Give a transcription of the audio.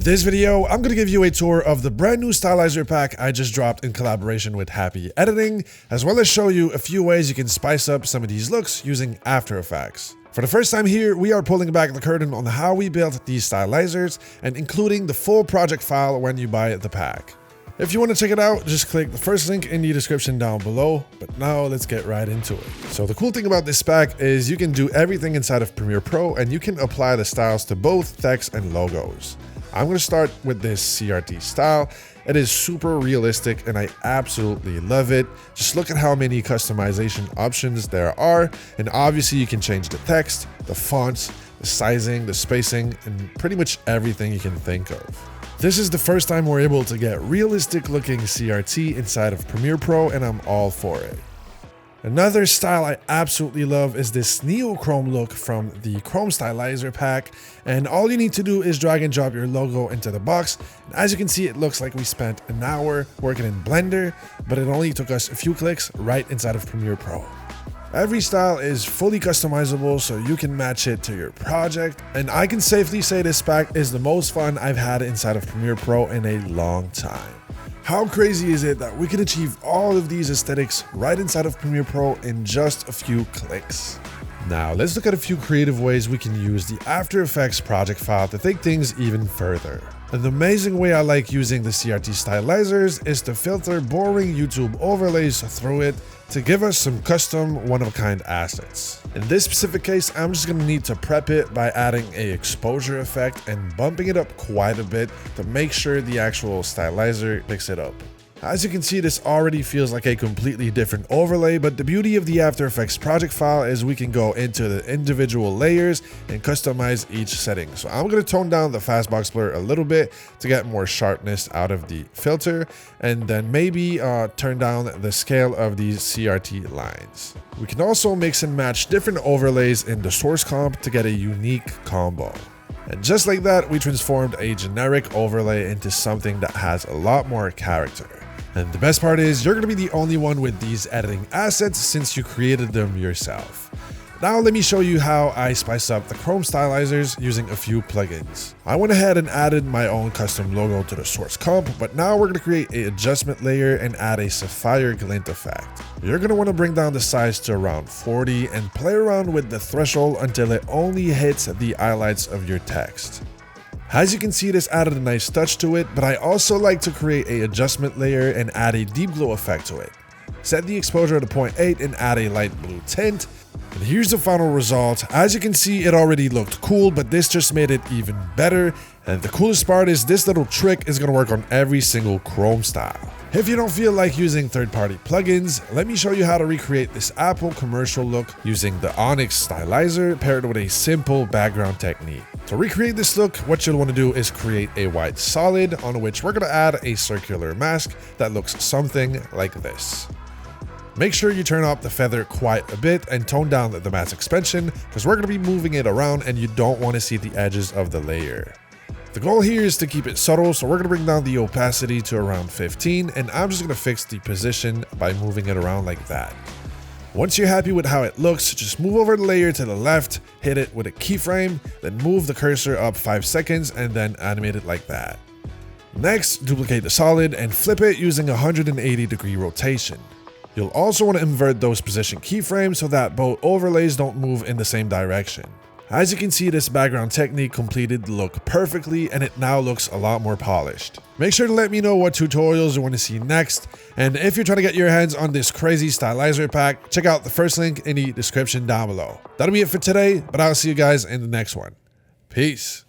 this video, I'm going to give you a tour of the brand new Stylizer pack I just dropped in collaboration with Happy Editing, as well as show you a few ways you can spice up some of these looks using After Effects. For the first time here, we are pulling back the curtain on how we built these Stylizers and including the full project file when you buy the pack. If you want to check it out, just click the first link in the description down below, but now let's get right into it. So the cool thing about this pack is you can do everything inside of Premiere Pro and you can apply the styles to both text and logos. I'm going to start with this CRT style. It is super realistic and I absolutely love it. Just look at how many customization options there are, and obviously you can change the text, the fonts, the sizing, the spacing, and pretty much everything you can think of. This is the first time we're able to get realistic looking CRT inside of Premiere Pro, and I'm all for it. Another style I absolutely love is this neochrome look from the Chrome Stylizer pack, and all you need to do is drag and drop your logo into the box. And as you can see, it looks like we spent an hour working in Blender, but it only took us a few clicks right inside of Premiere Pro. Every style is fully customizable, so you can match it to your project, and I can safely say this pack is the most fun I've had inside of Premiere Pro in a long time. How crazy is it that we can achieve all of these aesthetics right inside of Premiere Pro in just a few clicks? Now let's look at a few creative ways we can use the After Effects project file to take things even further. An amazing way I like using the CRT Stylizers is to filter boring YouTube overlays through it to give us some custom one-of-a-kind assets. In this specific case, I'm just gonna need to prep it by adding an exposure effect and bumping it up quite a bit to make sure the actual Stylizer picks it up. As you can see, this already feels like a completely different overlay, but the beauty of the After Effects project file is we can go into the individual layers and customize each setting. So I'm going to tone down the fastbox blur a little bit to get more sharpness out of the filter, and then maybe turn down the scale of these CRT lines. We can also mix and match different overlays in the source comp to get a unique combo. And just like that, we transformed a generic overlay into something that has a lot more character. And the best part is you're going to be the only one with these editing assets since you created them yourself. Now let me show you how I spice up the Chrome Stylizers using a few plugins. I went ahead and added my own custom logo to the source comp, but now we're going to create an adjustment layer and add a sapphire glint effect. You're going to want to bring down the size to around 40 and play around with the threshold until it only hits the highlights of your text. As you can see, this added a nice touch to it, but I also like to create an adjustment layer and add a deep glow effect to it. Set the exposure to 0.8 and add a light blue tint. And here's the final result. As you can see, it already looked cool, but this just made it even better. And the coolest part is this little trick is going to work on every single Chrome style. If you don't feel like using third-party plugins, let me show you how to recreate this Apple commercial look using the Onyx Stylizer paired with a simple background technique. To recreate this look, what you'll want to do is create a white solid on which we're going to add a circular mask that looks something like this. Make sure you turn up the feather quite a bit and tone down the mask expansion because we're going to be moving it around and you don't want to see the edges of the layer. The goal here is to keep it subtle, so we're going to bring down the opacity to around 15, and I'm just going to fix the position by moving it around like that. Once you're happy with how it looks, just move over the layer to the left, hit it with a keyframe, then move the cursor up 5 seconds and then animate it like that. Next, duplicate the solid and flip it using a 180-degree rotation. You'll also want to invert those position keyframes so that both overlays don't move in the same direction. As you can see, this background technique completed the look perfectly and it now looks a lot more polished. Make sure to let me know what tutorials you want to see next, and if you're trying to get your hands on this crazy Stylizer pack, check out the first link in the description down below. That'll be it for today, but I'll see you guys in the next one. Peace.